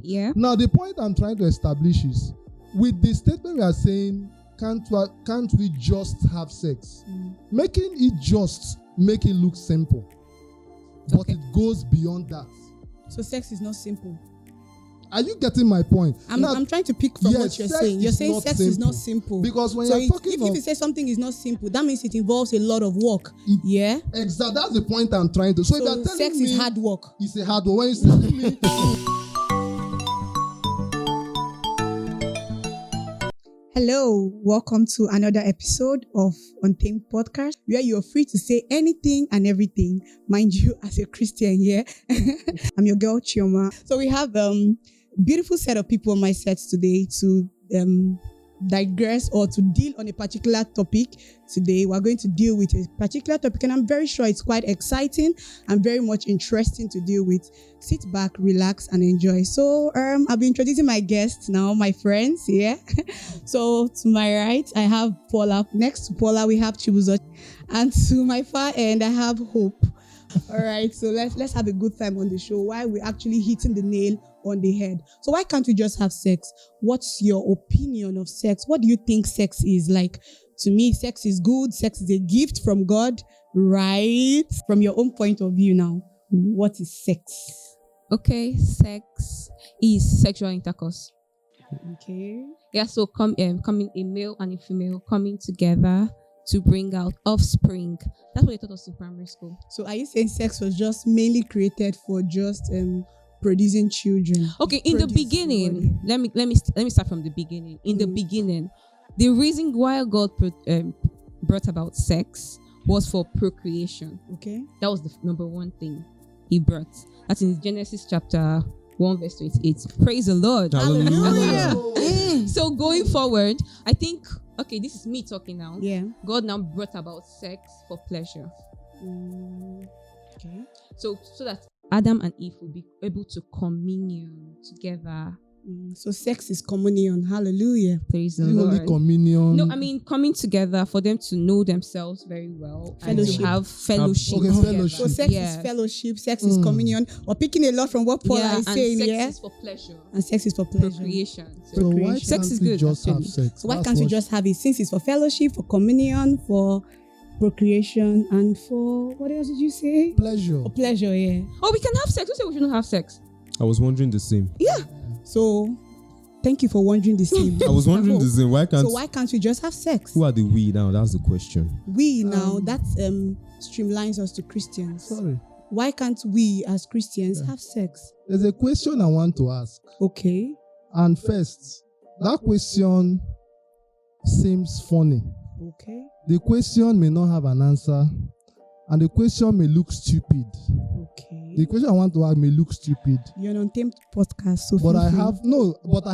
Yeah. Now, the point I'm trying to establish is, with the statement we are saying, can't we just have sex? Making it just make it look simple. But it goes beyond that. So sex is not simple. Are you getting my point? I'm trying to pick from what you're saying. You're saying sex is not simple. Because when so you're talking if you say something is not simple, that means it involves a lot of work. Yeah? Exactly. That's the point I'm trying to. So if you're telling sex me is hard work. It's a hard work. When you're telling me... Hello, welcome to another episode of Untamed podcast, where you're free to say anything and everything, mind you, as a Christian here. I'm your girl Chioma. So we have beautiful set of people on my set today to digress or to deal on a particular topic. Today we're going to deal with a particular topic, and I'm very sure it's quite exciting and very much interesting to deal with. Sit back, relax, and enjoy. So I'll be introducing my guests now, my friends here. So to my right, I have Paula. Next to Paula, we have Chibuzo, and to my far end, I have Hope. All right, so let's have a good time on the show while we're actually hitting the nail on the head. So why can't we just have sex? What's your opinion of sex? What do you think sex is? Like, to me, sex is good. Sex is a gift from God, right? From your own point of view now, what is sex? Okay, sex is sexual intercourse. Okay. Yeah, so coming a male and a female coming together to bring out offspring. That's what they taught us in primary school. So are you saying sex was just mainly created for just producing children? Okay, in the beginning, let me start from the beginning. In the beginning, the reason why God brought about sex was for procreation. Okay. That was the number one thing he brought. That's in Genesis chapter 1 verse 28. Praise the Lord. Hallelujah. So going forward, I think, okay, this is me talking now. Yeah. God now brought about sex for pleasure. Okay. So that Adam and Eve will be able to commune together. So sex is communion. Hallelujah. Praise the Lord. Only communion. No, I mean coming together for them to know themselves very well. Fellowship. And to have fellowship. Okay, together. fellowship. So sex is fellowship, sex is communion, or picking a lot from what Paula is saying, and yeah? sex is for pleasure. And sex is for pleasure. Procreation. So why Procreation. Sex can't is we good, just have actually. sex? So why That's can't we what- just have it, since it's for fellowship, for communion, for procreation, and for, what else did you say? pleasure? For pleasure, yeah. Oh, we can have sex. Who said we shouldn't have sex? I was wondering the same. Yeah. So, thank you for wondering the same. I was wondering the same. Why can't we just have sex? Who are the we now? That's the question. We now, that streamlines us to Christians. Sorry. Why can't we as Christians have sex? There's a question I want to ask. Okay. And first, that question seems funny. Okay. The question may not have an answer, and the question may look stupid. Okay. The question I want to ask may look stupid. You're an Untamed podcast, so But feel I free.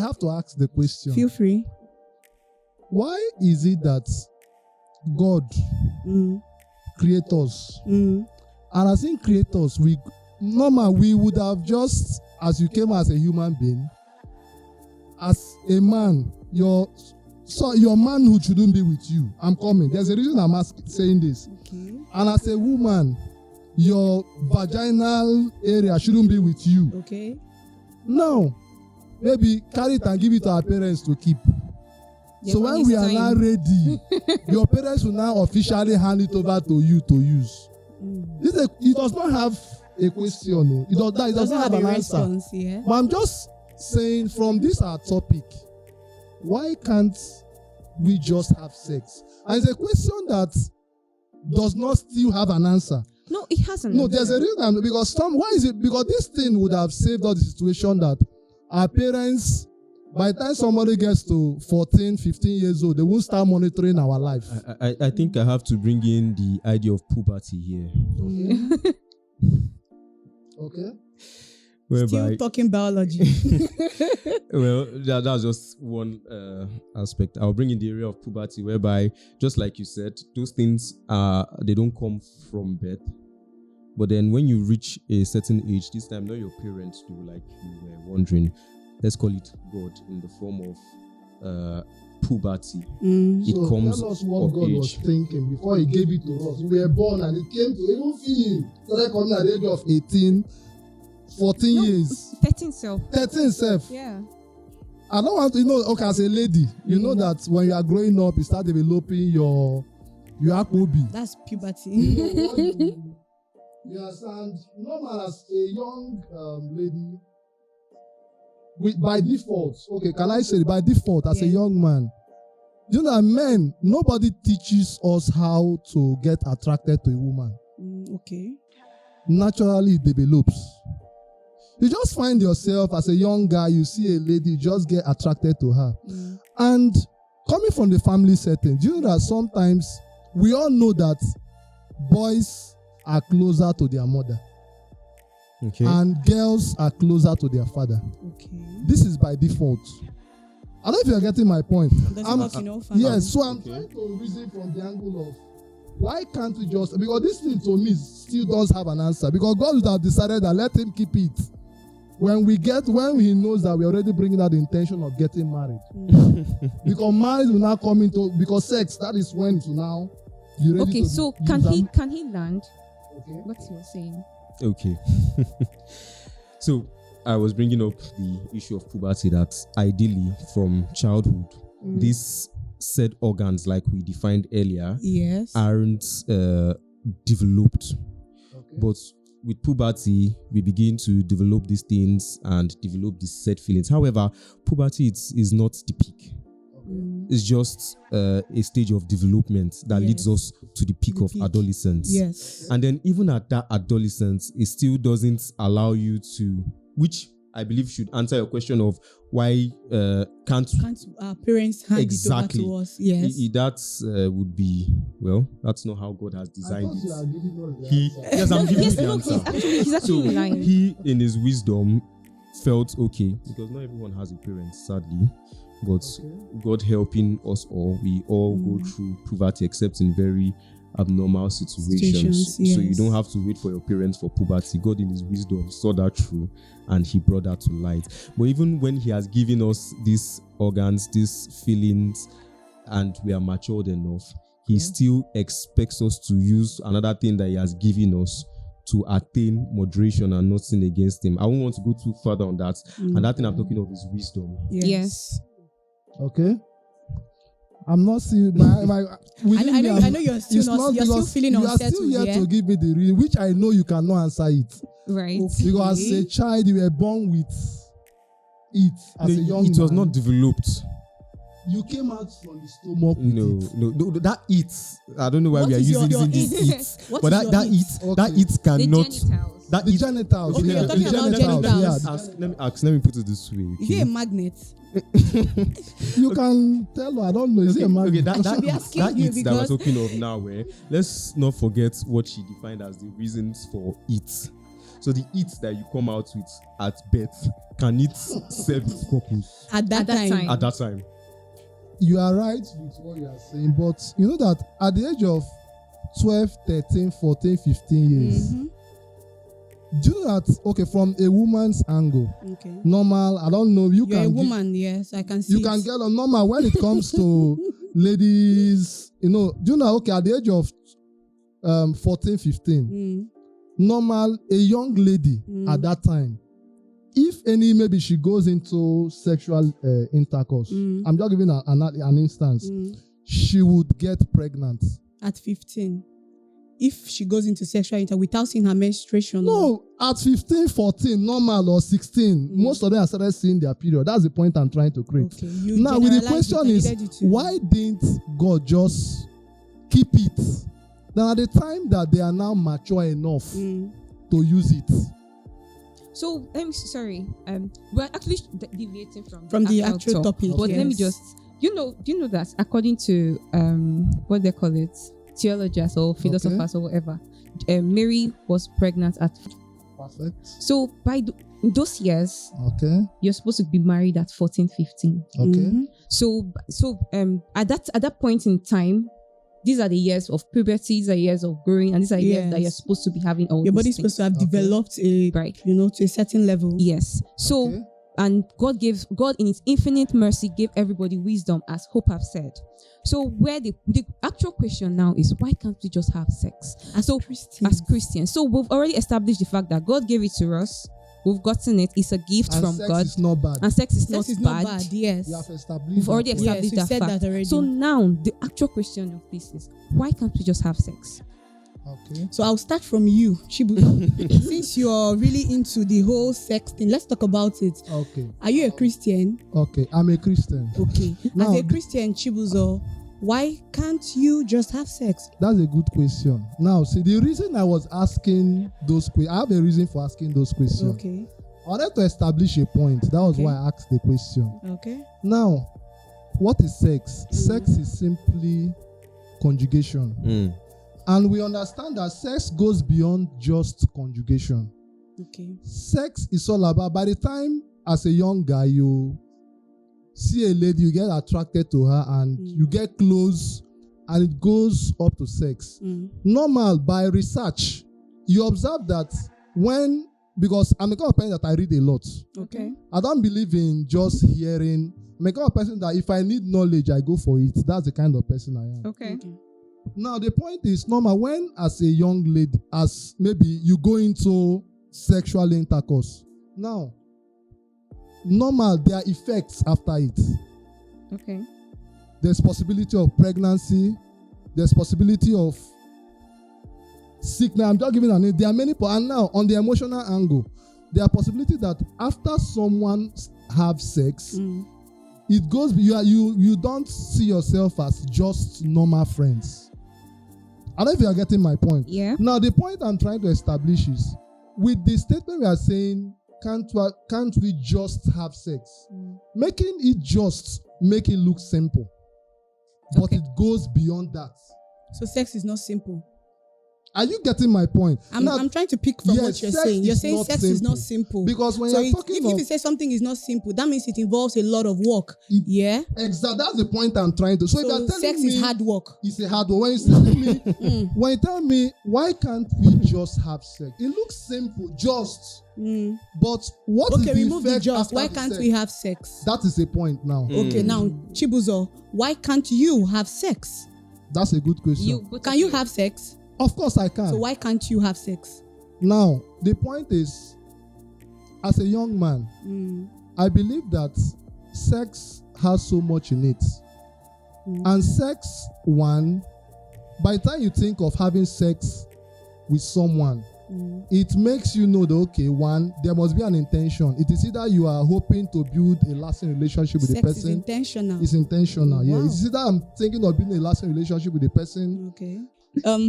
have to ask the question. Feel free. Why is it that God creates us? And as in creators, we would have just, as you came as a human being, as a man, your manhood shouldn't be with you. I'm coming. There's a reason I'm saying this. Okay. And as a woman, your vaginal area shouldn't be with you. Okay. No. Maybe carry it and give it to our parents to keep. Yeah, So when we are now ready, your parents will now officially hand it over to you to use. It does not have a question. No. It does not have an answer. response, yeah. But I'm just saying, from this our topic, why can't we just have sex? And it's a question that does not still have an answer. No, it hasn't. No, there's a reason. Because why is it? Because this thing would have saved us the situation that our parents, by the time somebody gets to 14, 15 years old, they won't start monitoring our life. I think I have to bring in the idea of puberty here. Okay. Whereby, Still talking biology. well, that's just one aspect. I'll bring in the area of puberty, whereby, just like you said, those things they don't come from birth. But then when you reach a certain age, this time not your parents do, like you were wondering, let's call it God in the form of puberty. It So comes tell us what of God was age. thinking before He gave it to us. We were born and it came to even feeling. Started coming at the age of 18. 14 years. 13 self. 13 self. Yeah. I don't want to, okay, as a lady, you know that when you are growing up, you start developing your akpobi. That's puberty. You understand? Normal as a young lady, by default, okay, can I say by default as a young man, you know that men, nobody teaches us how to get attracted to a woman. Okay. Naturally, it develops. You just find yourself as a young guy, you see a lady, you just get attracted to her. And coming from the family setting, do you know that sometimes we all know that boys are closer to their mother. Okay. And girls are closer to their father. Okay. This is by default. I don't know if you're getting my point. Yes, so I'm trying to reason from the angle of why can't we just, because this thing to me still does have an answer, because God would have decided that let him keep it. When he knows that we're already bringing out the intention of getting married. Because marriage will now come into, because sex, that is when to now be ready. Okay, so can he land? Okay. What you were saying? Okay. So I was bringing up the issue of puberty, that ideally from childhood, these said organs, like we defined earlier, aren't developed. Okay. But with puberty, we begin to develop these things and develop these set feelings. However, puberty is not the peak. It's just a stage of development that leads us to the peak of adolescence. Yes. And then even at that adolescence, it still doesn't allow you to, which I believe should answer your question of why can't our parents hand exactly it over to us? Yes. That would be, well, that's not how God has designed it. I'm giving you the answer. He's actually lying. He, in his wisdom, felt okay, because not everyone has a parent, sadly. But God helping us all, we all go through puberty, except in very abnormal situations. So you don't have to wait for your parents for puberty. God in his wisdom saw that through and he brought that to light. But even when he has given us these organs, these feelings, and we are matured enough, he still expects us to use another thing that he has given us to attain moderation and not sin against him. I won't want to go too further on that. And that thing I'm talking of is wisdom. Yes. Okay. I'm not seeing my I know you're still feeling unsettled. You are still here to give me the reason, which I know you cannot answer it. Right. Okay. Because as a child, you were born with it as a young man. It was not developed. You came out from the stomach. No, that it. I don't know why we are using this it. But that it cannot. The genitals. The genitals. Okay, you're talking about genitals. Let me put it this way. Okay? Is it a magnet? You can tell. I don't know. Is it a magnet? Okay, that it that we're because talking of now, let's not forget what she defined as the reasons for it. So the it that you come out with at birth, can it serve its purpose at that time? At that time. You are right with what you are saying, but you know that at the age of 12, 13, 14, 15 years, do you know that, okay, from a woman's angle, normal, I don't know, you're a woman, yes, I can see. You can get on normal when it comes to ladies, do you know, okay, at the age of 14, 15, normal, a young lady at that time, if any, maybe she goes into sexual intercourse, I'm just giving an instance, she would get pregnant. At 15. If she goes into sexual intercourse without seeing her menstruation. No, at 15, 14, normal, or 16, most of them have started seeing their period. That's the point I'm trying to create. Okay. Now, with the question is, why didn't God just keep it? Then at the time that they are now mature enough to use it. So, we're actually deviating from the actual topic. But let me just, do you know that according to what they call it, theologians or philosophers or whatever, Mary was pregnant at. Perfect. So by those years, you're supposed to be married at 14, 15. Okay. So at that point in time, these are the years of puberty, these are years of growing, and these are years that you're supposed to be having all your body's supposed to have developed to a certain level. Yes. So and God in his infinite mercy gave everybody wisdom, as Hope have said. So where the actual question now is, why can't we just have sex? As Christians. So we've already established the fact that God gave it to us. We've gotten it. It's a gift And from sex God. is not bad. And sex is not Sex is bad. not bad. Yes. We have established. We've already that point. established Yes, that you said fact. that already. So now the actual question of this is, why can't we just have sex? Okay. So I'll start from you, Chibu. Since you're really into the whole sex thing, let's talk about it. Okay. Are you a Christian? Okay. I'm a Christian. Okay. Now- As a Christian, Chibuzo, why can't you just have sex? That's a good question. Now, see, the reason I was asking those questions, I have a reason for asking those questions. Okay. I wanted to establish a point. That was Okay. why I asked the question. Okay. Now, what is sex? Sex is simply conjugation. And we understand that sex goes beyond just conjugation. Okay. Sex is all about, by the time as a young guy, you see a lady, you get attracted to her and you get close and it goes up to sex. Normal, by research, you observe that because I'm the kind of person that I read a lot. Okay. I don't believe in just hearing. I'm the kind of person that if I need knowledge, I go for it. That's the kind of person I am. Okay. Now, the point is, normal, when as a young lady, as maybe you go into sexual intercourse, now, normal, there are effects after it. Okay. There's possibility of pregnancy. There's possibility of sickness. I'm just giving an name. There are many, and now, on the emotional angle, there are possibility that after someone have sex, it goes, you don't see yourself as just normal friends. I don't know if you are getting my point. Yeah. Now, the point I'm trying to establish is, with the statement we are saying, can't we just have sex? Making it just make it look simple. But Okay. it goes beyond that. So sex is not simple. Are you getting my point? I'm trying to pick from yes, what you're sex saying. You're is saying not sex is not simple. Because when So you're talking if of you say something is not simple, that means it involves a lot of work. Yeah. exactly, that's the point I'm trying to. So if So you're telling sex me is hard work. it's a hard one, when you're telling me, when you tell me why can't we just have sex? It looks simple, just. But what is Okay, the remove the effect just. after Why the can't sex? we have sex? That is a point now. Okay, now Chibuzo, why can't you have sex? That's a good question. Can you have sex? Of course I can. So why can't you have sex? Now, the point is, as a young man, I believe that sex has so much in it. And sex, by the time you think of having sex with someone, it makes you know that, okay, there must be an intention. It is either you are hoping to build a lasting relationship with the Sex is person. intentional. It's intentional, yeah. Wow. It's either I'm thinking of building a lasting relationship with the person. Okay.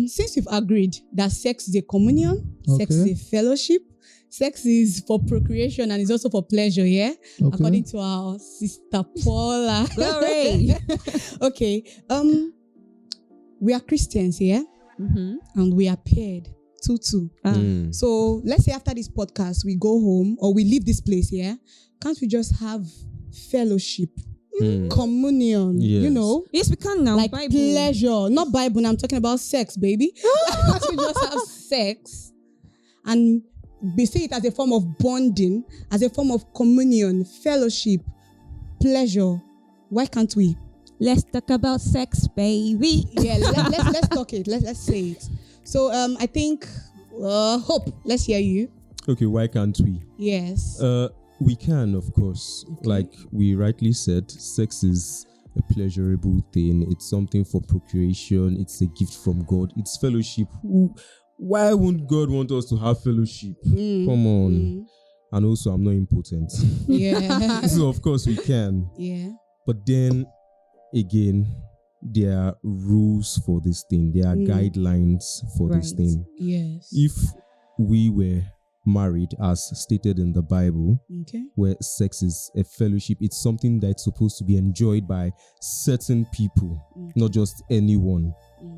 Since you've agreed that sex is a communion, sex is Okay. a fellowship, sex is for procreation and it's also for pleasure, yeah? Okay. According to our sister Paula. Glory. Okay. We are Christians, yeah? And we are paired 2-2. So let's say after this podcast, we go home or we leave this place, yeah? Can't we just have fellowship? Communion, Yes. you know? Yes, we can now. Like Bible. pleasure, not Bible. I'm talking about sex, baby. Can't we just have sex and see it as a form of bonding, as a form of communion, fellowship, pleasure? Why can't we? Let's talk about sex, baby. Yeah, let's talk it. Let's say it. So I think Hope. Let's hear you. Okay, why can't we? Yes. We can, of course. Like we rightly said, sex is a pleasurable thing. It's something for procreation. It's a gift from God. It's fellowship. Why wouldn't God want us to have fellowship? Come on. And also, I'm not impotent. Yeah. So, of course, we can. Yeah. But then, again, there are rules for this thing. There are guidelines for this thing. Yes. If we were married, as stated in the Bible, Okay. where sex is a fellowship, it's something that's supposed to be enjoyed by certain people, not just anyone.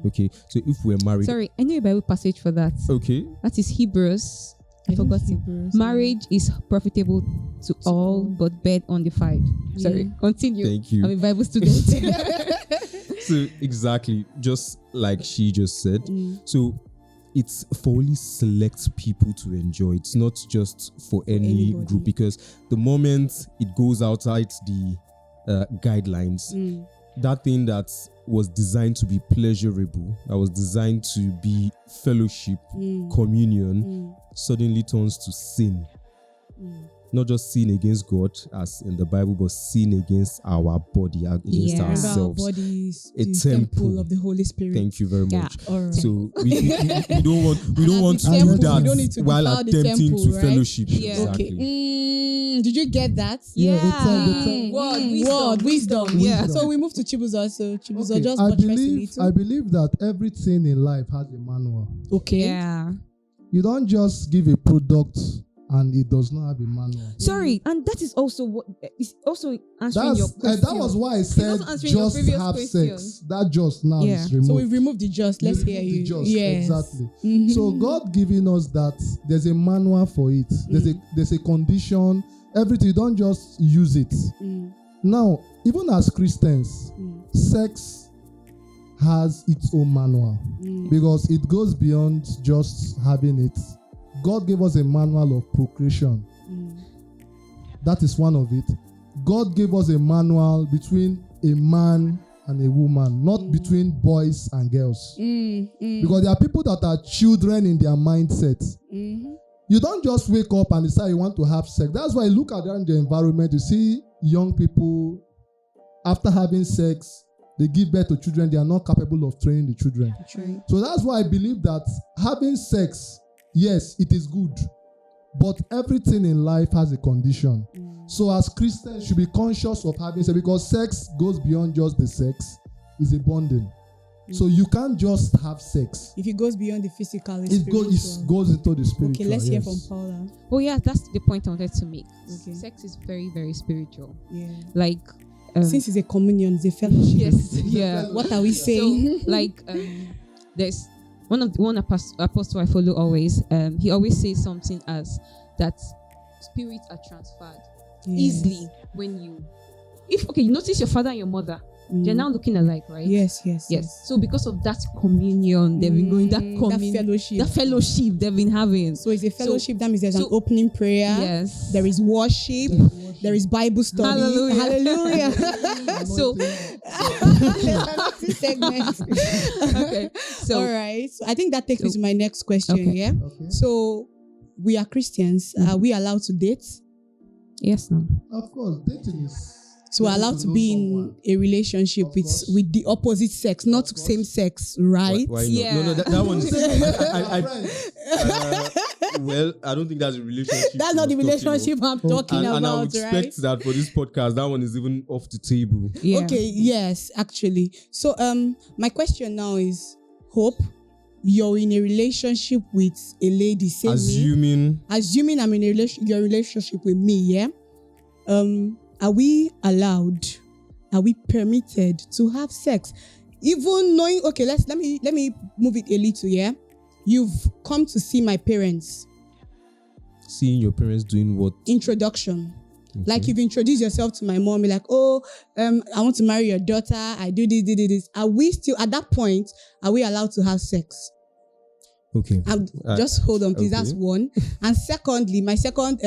Okay, so if we're married, Sorry, I know a Bible passage for that. okay, That is Hebrews. I forgot it. Hebrews, Marriage is profitable to all, but bed undefined. Sorry, continue. thank you. I'm a Bible student. So exactly, just like she just said. So it's for only select people to enjoy. It's not just for any anybody. group, because the moment it goes outside the guidelines, that thing that was designed to be pleasurable, that was designed to be fellowship, communion, suddenly turns to sin. Not just sin against God, as in the Bible, but sin against our body, against Yeah. Remember, our ourselves. body is A the temple. of the Holy Spirit. Thank you very Yeah. much. All right. So we don't want to temple, do we don't need that to while defile the attempting temple, to right? fellowship. Yeah. Exactly. Okay. Did you get that? Yeah, the term. Word, wisdom. Yeah. So we move to Chibuzo. So Chibuzo Okay, just I buttress a believe that everything in life has a manual. Okay. Yeah. You don't just give a product and it does not have a manual. Sorry, and that is also what is also answering your question. That was why I said also answering your just previous have question. sex. That just now Yeah. is removed. So we've removed the just. Let's You hear remove you. the just, Yes. exactly. Mhm. So God giving us that there's a manual for it. There's a condition. Everything, you don't just use it. Mm. Now, even as Christians, sex has its own manual because it goes beyond just having it. God gave us a manual of procreation. That is one of it. God gave us a manual between a man and a woman, not between boys and girls. Because there are people that are children in their mindset. You don't just wake up and decide you want to have sex. That's why you look around the environment, you see young people, after having sex, they give birth to children, they are not capable of training the children. True. So that's why I believe that having sex, yes, it is good. But everything in life has a condition. So as Christians, you should be conscious of having sex because sex goes beyond just the sex. It's a bonding. So you can't just have sex. If it goes beyond the physical, it's It goes into the spiritual. Okay, let's hear yes. from Paula. Oh yeah, that's the point I wanted to make. Okay. Sex is very, very spiritual. Yeah. Like Since it's a communion, it's a fellowship. yes, yeah. What are we saying? So, like there's one apostle I follow always. He always says something as that spirits are transferred easily when you notice your father and your mother, they're now looking alike, right? Yes. So because of that communion, they've been going that fellowship they've been having. So it's a fellowship. That means there's an opening prayer. Yes. There is worship. There is Bible study. Hallelujah. So segment. okay. So all right. So I think that takes me to my next question. Okay. Yeah. Okay. So we are Christians. Are we allowed to date? yes, no. Of course, dating is. So we're allowed to be in a relationship with the opposite sex, not same sex, right? Why not? Yeah. No, that one is. Well, I don't think that's a relationship. That's not the we're talking relationship I'm talking of. about, And I would right? expect that for this podcast, that one is even off the table. Yeah. Okay, yes, actually. So my question now is, Hope, you're in a relationship with a lady, say me. Assuming I'm in your relationship with me, yeah? Are we allowed? Are we permitted to have sex? Even knowing, okay, let me move it a little, yeah? You've come to see my parents. Seeing your parents doing what? Introduction. Okay. Like you've introduced yourself to my mom, you're like, I want to marry your daughter. I do this. Are we still, at that point, are we allowed to have sex? Okay. Just hold on, please. Okay. That's one. And secondly, my second,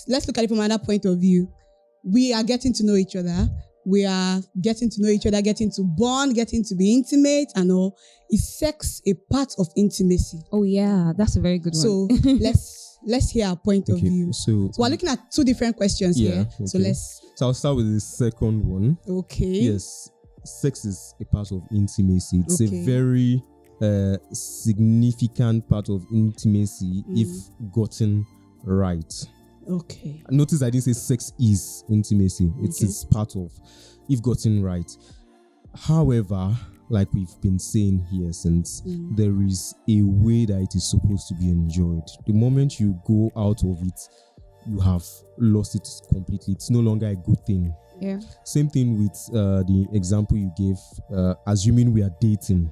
let's look at it from another point of view. We are getting to know each other. We are getting to know each other, getting to bond, getting to be intimate and all. Is sex a part of intimacy? Oh yeah, that's a very good one. So let's hear our point of view. So we're looking at two different questions here. Okay. So I'll start with the second one. Okay. Yes, sex is a part of intimacy. It's Okay. a very significant part of intimacy if gotten right. Okay. Notice I didn't say sex is intimacy. It's part of if gotten right. However, like we've been saying here since, there is a way that it is supposed to be enjoyed. The moment you go out of it, you have lost it completely. It's no longer a good thing. Yeah. Same thing with the example you gave, assuming we are dating.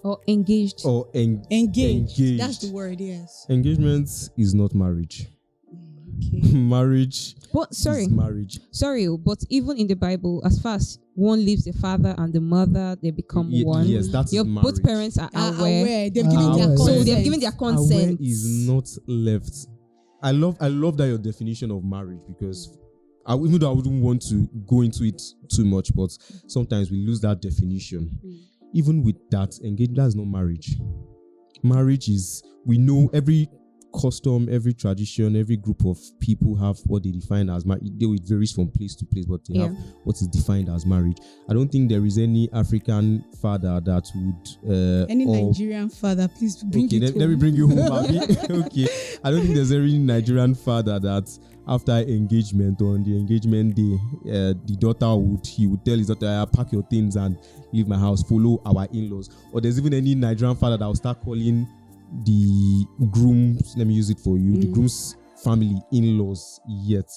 Or engaged. Or Engaged. That's the word, yes. Engagement is not marriage. Okay. Marriage But is marriage. but even in the Bible, as far as one leaves the father and the mother, they become one. Yes, that's marriage. Both parents are aware. They've given their consent. So they've given their consent. Aware is not left. I love that your definition of marriage, because even though I wouldn't want to go into it too much, but sometimes we lose that definition. Even with that, engagement is not marriage. Marriage is, we know every custom, every tradition, every group of people have what they define as marriage. It varies from place to place, but they have what is defined as marriage. I don't think there is any African father that would any Nigerian father, please bring it home. Let me bring you home, Abby. Okay. I don't think there's any Nigerian father that after engagement or on the engagement day, the daughter would tell his daughter, pack your things and leave my house, follow our in-laws. Or there's even any Nigerian father that will start calling the groom's, let me use it for you, the groom's family in-laws yet.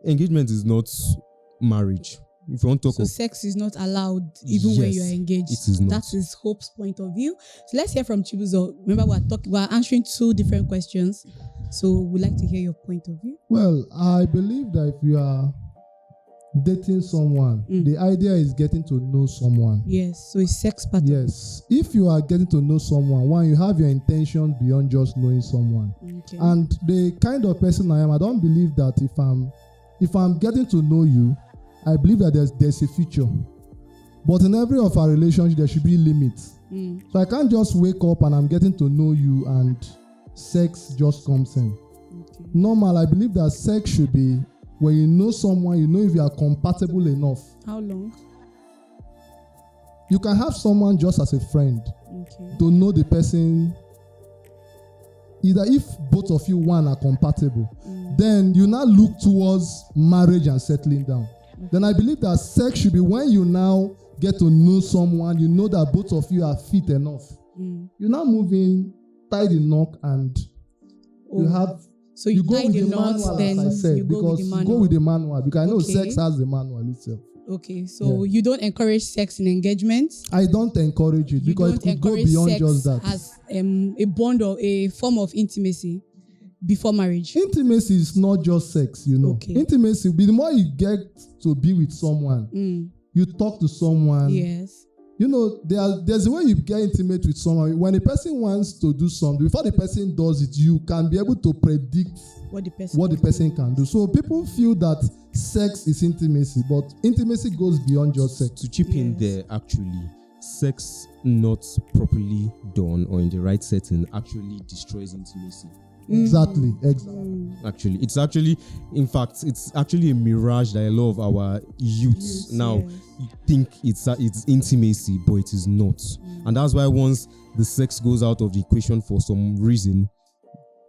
Engagement is not marriage. If you want to talk of sex is not allowed even when you're engaged. It is not. That is Hope's point of view. So let's hear from Chibuzo. Remember, we're answering 2 different questions. So we'd like to hear your point of view. Well, I believe that if you are dating someone, the idea is getting to know someone. Yes, so it's sex pattern. Yes. If you are getting to know someone, one, you have your intentions beyond just knowing someone. Okay. And the kind of person I am, I don't believe that if I'm getting to know you, I believe that there's a future. But in every of our relationship, there should be limits. So I can't just wake up and I'm getting to know you and sex just comes in. Okay. Normal, I believe that sex should be when you know someone, you know if you are compatible enough. How long? You can have someone just as a friend. Okay. To know the person. Either if both of you one are compatible, then you now look towards marriage and settling down. Then I believe that sex should be when you now get to know someone, you know that both of you are fit enough. You now move in, tie the knot, and you have. So you go tie with the the knot, manual, then as I said, you go with the manual. You go with the manual because I know Okay. sex has the manual itself. Okay, so you don't encourage sex in engagements. I don't encourage it because it could go beyond sex just that. as a bond or a form of intimacy before marriage. Intimacy is not just sex, Okay. Intimacy, the more you get to be with someone, you talk to someone. Yes. There's a way you get intimate with someone. When a person wants to do something, before the person does it, you can be able to predict what the person can do. So people feel that sex is intimacy, but intimacy goes beyond just sex. To chip in there, actually, sex not properly done or in the right setting actually destroys intimacy. Exactly. Actually, in fact, it's actually a mirage that a lot of our youths now think it's intimacy, but it is not. And that's why once the sex goes out of the equation for some reason,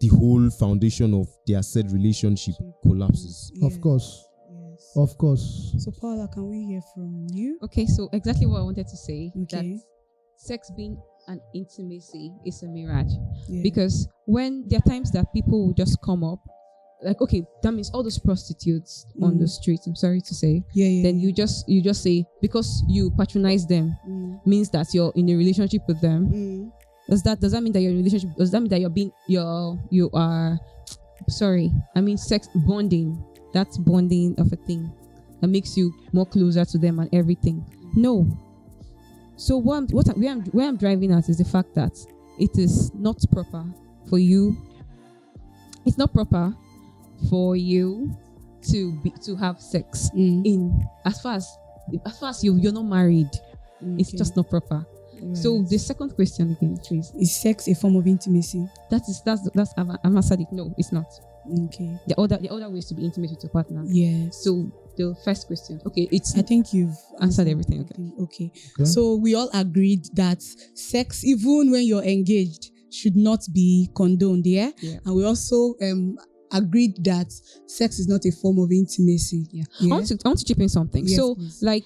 the whole foundation of their said relationship collapses. Of course. Yes. Of course. So Paula, can we hear from you? Okay, so exactly what I wanted to say. Okay. That sex being an intimacy is a mirage. Yeah. Because when there are times that people will just come up, like, okay, that means all those prostitutes on the streets, I'm sorry to say, then you just say, because you patronize them, means that you're in a relationship with them. Does that mean that you're in a relationship? Does that mean that you are sex bonding? That's bonding of a thing that makes you more closer to them and everything. No. So where I'm driving at is the fact that it is not proper for you. It's not proper for you to have sex in as far as you're not married. It's just not proper. Right. So the second question again, please. Is sex a form of intimacy? That's I've answered it. No, it's not. Okay. The other ways to be intimate with your partner. Yeah. So the first question. Okay, I think you've answered everything. Okay. So we all agreed that sex, even when you're engaged, should not be condoned, yeah? And we also agreed that sex is not a form of intimacy. Yeah. I want to chip in something. Yes, so please. like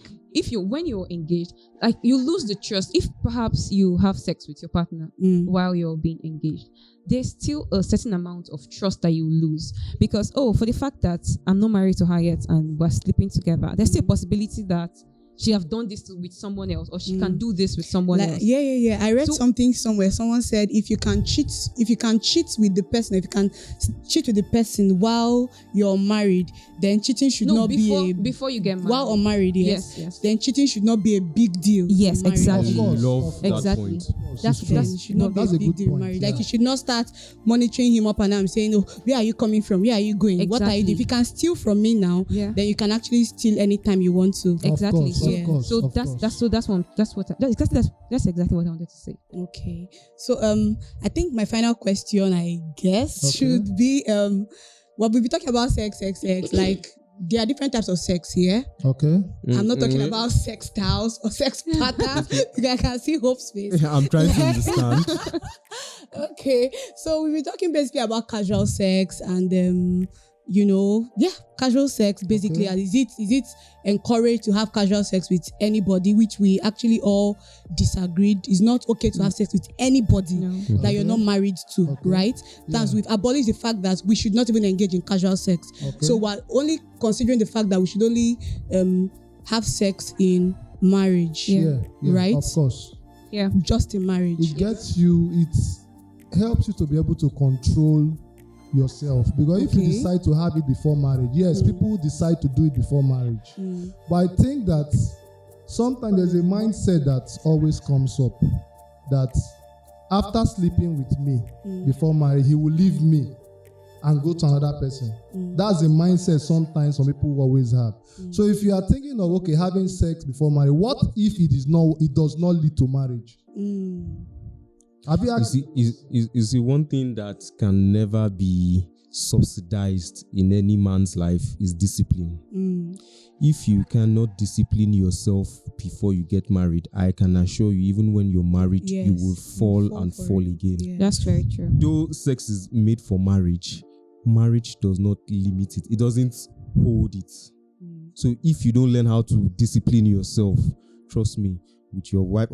when you're engaged, like you lose the trust. If perhaps you have sex with your partner while you're being engaged, there's still a certain amount of trust that you lose because for the fact that I'm not married to her yet and we're sleeping together, there's still a possibility that she have done this with someone else, or she can do this with someone else. Yeah. I read something somewhere. Someone said if you can cheat with the person, if you can cheat with the person while you're married, then cheating should not be before you get married. While unmarried, yes. Then cheating should not be a big deal. Yes, exactly. Love that exactly. point. That should not be a big deal. Point, married. Like you should not start monitoring him up and down, saying, "Oh, where are you coming from? Where are you going? What are you doing?" If you can steal from me now, then you can actually steal anytime you want to. Exactly. Yeah. That's exactly what I wanted to say. Okay. So I think my final question, I guess, should be well, we'll be talking about sex, like there are different types of sex here. Okay. I'm not talking about sex styles or sex patterns because I can see Hope's face. I'm trying to understand. Okay. So we'll be talking basically about casual sex and casual sex basically. Okay. And is it encouraged to have casual sex with anybody, which we actually all disagreed. It's not okay to have sex with anybody that you're not married to, right? That's we've abolished the fact that we should not even engage in casual sex. So we're only considering the fact that we should only have sex in marriage. Right? Of course. Yeah. Just in marriage. It helps you to be able to control yourself, because if you decide to have it before marriage, people decide to do it before marriage, but I think that sometimes there's a mindset that always comes up that after sleeping with me before marriage, he will leave me and go to another person. That's a mindset sometimes some people always have. So if you are thinking of having sex before marriage, what if it does not lead to marriage? You see, one thing that can never be subsidized in any man's life is discipline. If you cannot discipline yourself before you get married, I can assure you, even when you're married, you will fall again. Yeah. That's very true. Though sex is made for marriage, marriage does not limit it. It doesn't hold it. So if you don't learn how to discipline yourself, trust me, with your wife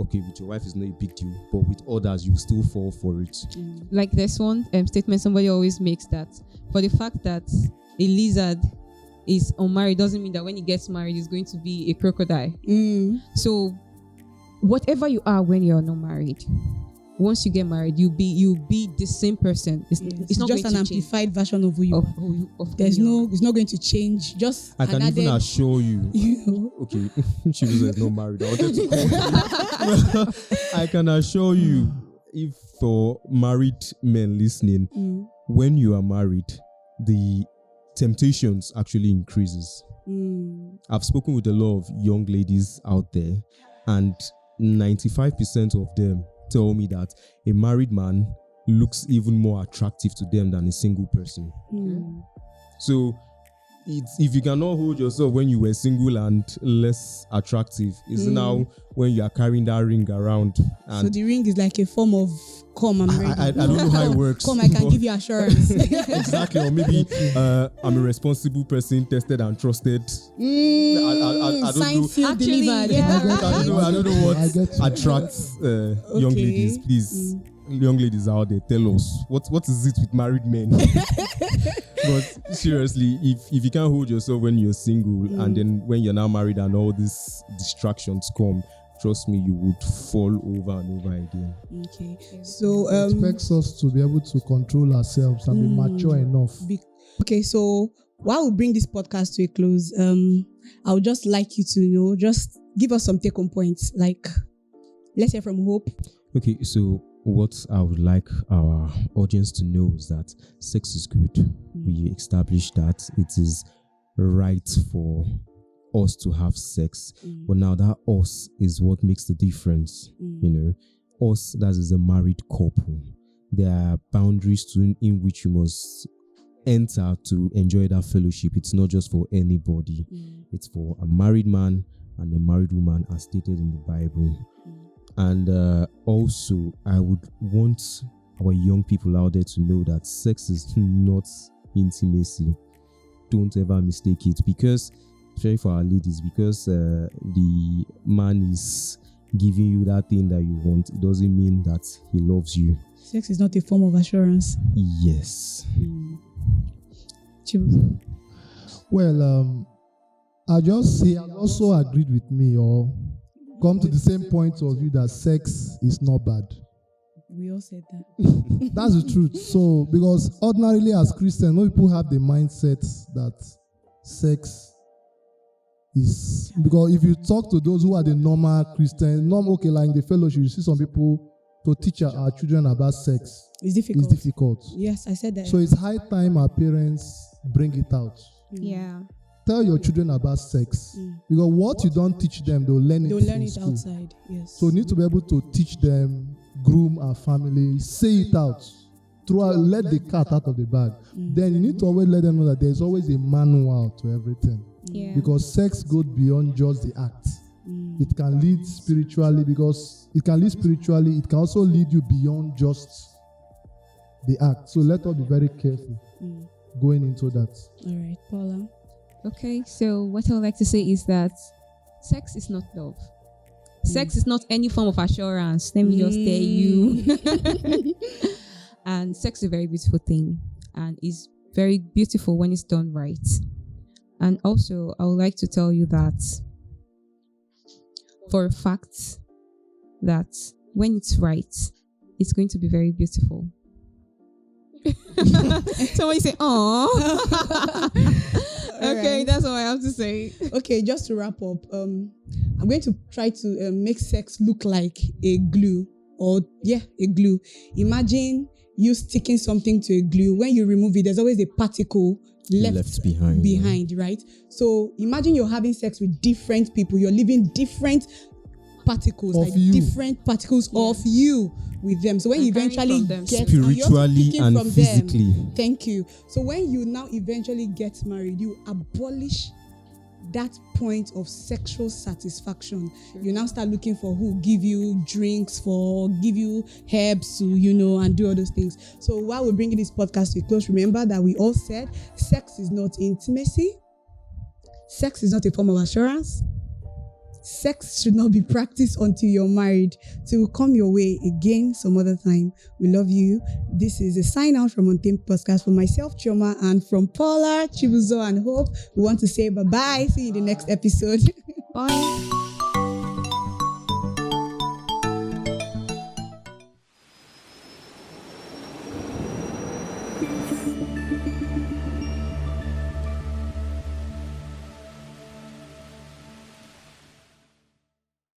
is not a big deal, but with others, you still fall for it. Like there's one statement somebody always makes, that for the fact that a lizard is unmarried doesn't mean that when he gets married he's going to be a crocodile. So whatever you are when you're not married, once you get married, you'll be the same person. It's not just going an to amplified change. version of who you are. It's not going to change. Just I can even assure you. Okay, she is not married. I wanted to I can assure you, if for married men listening, when you are married, the temptations actually increases. I've spoken with a lot of young ladies out there, and 95% of them tell me that a married man looks even more attractive to them than a single person. So if you cannot hold yourself when you were single and less attractive, it's now when you are carrying that ring around. And so the ring is like a form of come, I'm ready. I don't know how it works. Come, I can give you assurance. Exactly. Or maybe I'm a responsible person, tested and trusted. I don't Sign, know. seal, delivered. I don't know what attracts young ladies. Please, young ladies out there, tell us what is it with married men? But seriously, if you can't hold yourself when you're single, and then when you're now married and all these distractions come, trust me, you would fall over and over again. Okay. So it expects us to be able to control ourselves and be mature enough. Okay, so while we bring this podcast to a close, I would just like you to just give us some take-home points. Like, let's hear from Hope. Okay, so what I would like our audience to know is that sex is good. We established that it is right for us to have sex, but now that us is what makes the difference. Us, that is a married couple. There are boundaries in which you must enter to enjoy that fellowship. It's not just for anybody. It's for a married man and a married woman, as stated in the Bible. And also, I would want our young people out there to know that sex is not intimacy. Don't ever mistake it, because, especially for our ladies, because the man is giving you that thing that you want, it doesn't mean that he loves you. Sex is not a form of assurance. Yes. Well, I just say, I also agreed with me, or come to the same point of view that sex is not bad. We all said that. That's the truth. So, because ordinarily as Christians, most people have the mindset that sex is, because if you talk to those who are the normal Christians, like in the fellowship, you see some people to teach our children about sex. It's difficult. It's difficult. Yes, I said that. So it's high time our parents bring it out. Yeah. tell your children about sex. Because what you don't teach them, they'll learn it in school. Outside. Yes. So you need to be able to teach them, groom our family, say it out. Let the cat out of the bag. Then you need to always let them know that there's always a manual to everything. Yeah. Because sex goes beyond just the act. It can lead spiritually, it can also lead you beyond just the act. So let us be very careful going into that. All right, Paula. Okay, so what I would like to say is that sex is not love. Sex is not any form of assurance. Let me just tell you. And sex is a very beautiful thing, and is very beautiful when it's done right. And also, I would like to tell you that for a fact that when it's right, it's going to be very beautiful. Somebody say, "Aww." Okay, that's all I have to say. Okay, just to wrap up, I'm going to try to make sex look like a glue, a glue. Imagine you sticking something to a glue. When you remove it, there's always a particle left behind, right? So imagine you're having sex with different people. You're leaving different particles, different particles of you with them. So when you eventually get spiritually and physically. Thank you. So when you now eventually get married, you abolish that point of sexual satisfaction. You now start looking for who give you drinks, give you herbs to, and do all those things. So while we're bringing this podcast to a close, remember that we all said sex is not intimacy. Sex is not a form of assurance. Sex should not be practiced until you're married. So we'll come your way again some other time. We love you. This is a sign out from Untamed Podcast for myself, Chioma, and from Paula, Chibuzo, and Hope. We want to say bye-bye. See you in the next episode. Bye.